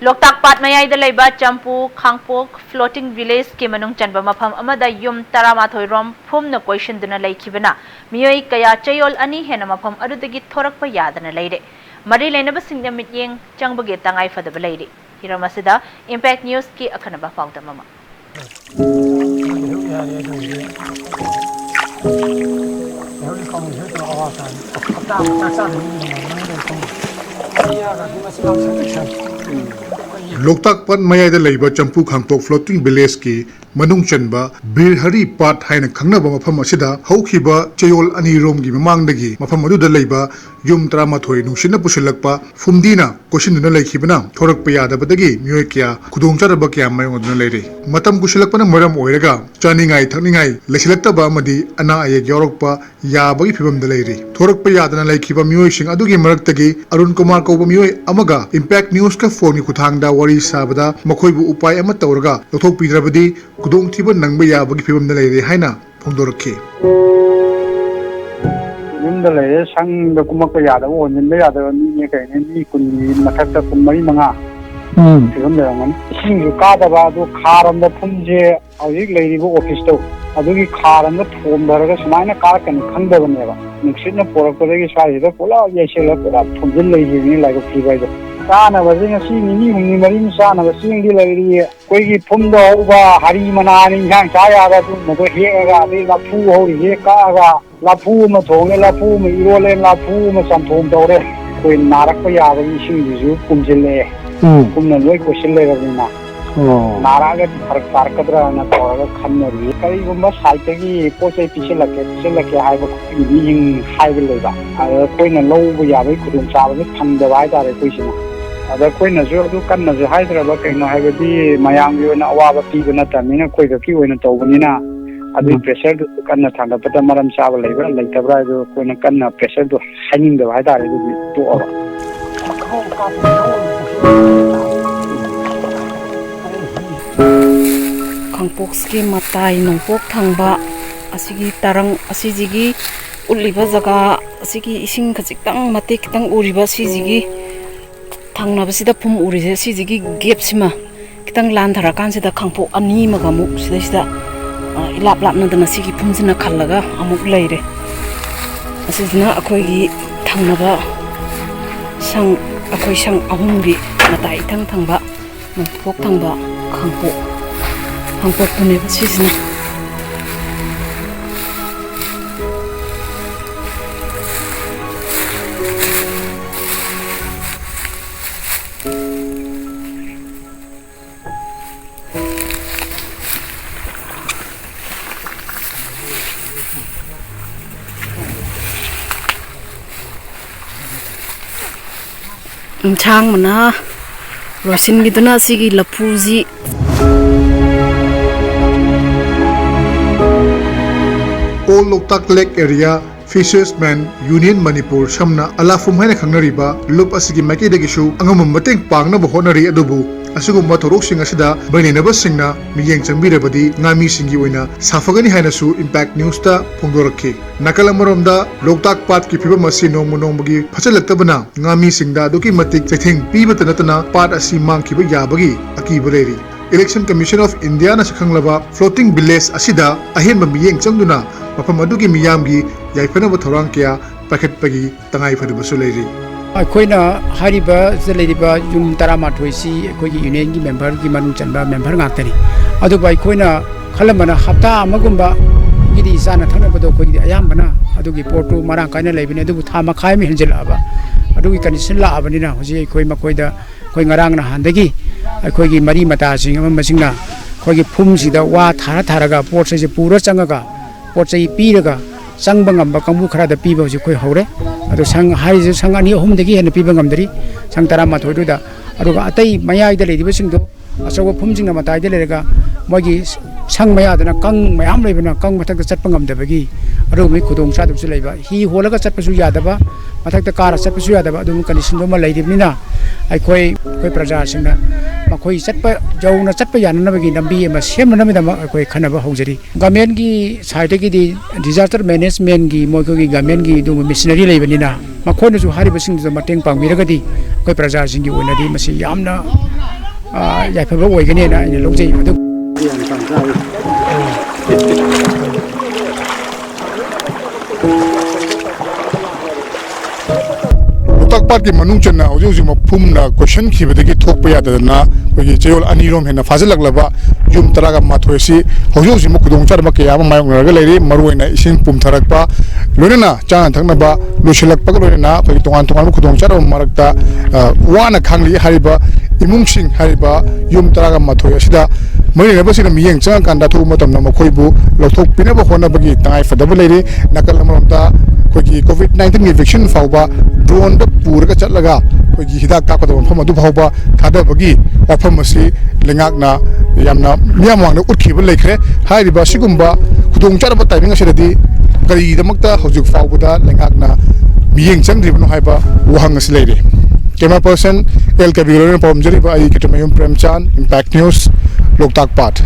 Loktak Pat Mayai the Leba Champu Kangpok Floating Village Kimanung Chanba Mapam Amada Yum Taramathoi Rom Phum no question duna lay kibana Mioi Kaya Chayol Ani Henamapam Adudagi Thorak Payadana lady Mari Lenaba Sing the Mitying Changbagi Tangai for the lady Hiramasida Impact News Ki Akanaba Fouta Mama Loktak Pat Mayai the Labor Champu Kangpok Floating Village ki Manung Chanba Bir Hari Pat Haina Kangnaba Mapam Asida Haukiba Chayol Ani Rom gi Mamangdagi Mapam Adu the Labor Yum Tramathoi Nushina Pushilakpa Phumdina Koshin Duna Lakibana Thorak Payada Badagi Muekia Kudung Charabakia Mayon Lady Matam Kushilakpana Maram Oiraga Chaningai Taningai Lesilakta Bamadi Ana Aya Yorokpa Yabagi Pibam the lady Thorak Payadana Lakiba Muishing Adugi Maraktagi Arun Kumar Koba Mue Amaga Impact News ka Phone Kutangda Wari Sabada Makoibu Upai Amataurga Lotok Pidrabadi Kudung Tiba Nangba Yabagi Pibam the lady Haina Pondoraki the lay sang the Kumakayada one in the other Ni Kuni Matata Kumari Manga. Sing you got about the car on the Punje, a lady office to Adugi car on the phone, there is minor car and Kanda never. Mixing a porco is either Pola, Yeshela, Punjil lady like a fever. Sana was in a scene, Marine Sana was seeing the lady, Quigi Pundo over Harimana in Hankaya, Motohera, La Pu, Heka, La Puma, Tone, La Puma, Irole, La Puma, Santum Dore, when Narakaya issues you, Punjile, Pumna, Kushilena, Naraga, Parkadra, and a Tora, Kanari, Karibumba, Saitagi, Pose Pichilaka, I was being high labor. I point a low way away couldn't travel with Pandavida equation. The Queen as well do come as a Hyderabad and I will be my young you and our people not a minute quite a few in a Tobanina. I will pressure to Kanatanga, but the Madam Sava labor, like the bride of Quinakana pressure to hanging the Hyder to all. Kangpokski matai nongpok thangba asigi tarang asijigi uliba jaga asigi ising khajiktang mate kitang uriba sijigi thangna basida phum urise sijigi gap sima kitang lan thara kan sida kangpok ani magamu sida ilap lap na dana sigi phumsina khallaga amuk leire asijina akoi gi thangnaba sang akoi sang ahumbi matai thangba nongpok thangba kangpok Hangpok pune basisna Chang mana rosin giduna sigi lapuji All Loktak Lake Area Fishersmen Union Manipur Shamna Alafum Haina Kangnariba Lup Asigi Maki Degishu Angamum Mateng Pangna Honari Adubu Asugum Matorok Sing Asida Bainaba Singna Miyang Chambirabadi Ngami Singi Wina Safagani Hainasu Impact News Ta Pungoraki Nakalamaromda Loktak Pat Kipiba Masino Monomagi Pachalaktabana Ngami Singda Duki Matik Tating Pibatanatana Pat Asi Mankiba Yabagi Aki Baleri Election Commission of India na Sakhanglaba Floating Village Asida Ahenba Miyang Changduna Mapam adugi miyamgi yaifanaba thorang kya pakhatpagi tangai phadbasu leiri akoina hariba zaleriba yum taramathoi akogi union gi member gi manung chanba member ngakani adu bai koina khalamana hafta amagumba gidi sana thanabado kogi ayambana adugi portu marang kaina leibine adu thama khai mi henjelaba adugi condition la abanina hoji koi makoida koi ngarang na handagi akogi mari mata sing amasingna kogi phumsida wa tharaga port se pura changaga Pochai Piraga, Sangbangam Bakamu Krada Pibo Jukoi Hore, Ado Sang Harizu Sangani Home the Gi and the Pibangamdri, Santarama Toda, Aruga Atai Maya the Lady Visindo, Asawa Pumsing Matai Delega, Mogi Sang Maya than a Kang Mayam Levena, Kang Matak the Sapangam the Bagi, Arumi Kudum Sadu Suleva, he Holaga Sapasu Yadaba, Matak the car Sapasu Yadaba, Dum Kanisindoma Lady Mina, I koi Praja Sina. Makoi satpa jauna satpa yana bagi nambi ma sem na midama koi khanaba hojari gamen gi side gi di disaster management gi mo gi gamen gi du machinery leibanina makhoi na ju hari basing du mateng pang miragadi ꯑꯩꯈꯣꯏ ꯄ꯭ꯔꯖꯥꯁꯤꯡꯒꯤ ꯑꯣꯏꯅꯗꯤ ꯃꯁꯤ ꯌꯥꯝꯅ ꯌꯥꯏꯐꯕ ꯑꯣꯏꯒꯅꯤꯅ ꯑꯩꯅ ꯂꯧꯖꯩ ꯑꯗꯨ Loktak Paat ki manung chana hauji mafhumna question khibadagi thokpa yadadana koigi chayol anirom hena fazalaklaba yum taraga mathoisi hauji khudong charma ke ama mayongraga leiri maruina ising pumtharakpa loinana chana thaknaba losilakpa loinana koigi tongan tongan khudong charma marakta wana khangli hariba imungsing hariba yum taraga mathoi asida mari rabasina miyeng chang kanda thu matamna makhoibu lothok pinaba honabagi tangai fadaba leiri nakal amamta koigi COVID-19 ki vaccine fauba drone da purga chatlaga koigi hidak ka padam pham adu fauba thada bagi ofam asi lengakna yamna miyamwang na utkhibal lekhre hairiba sigumba khudong charba timing asidadi kari damakta hojik faubuda lengakna miyeng changdribno haiba wahang asi leire camera person El Kabir Pamjari by Kitamayum Premchan Impact News Loktak Paat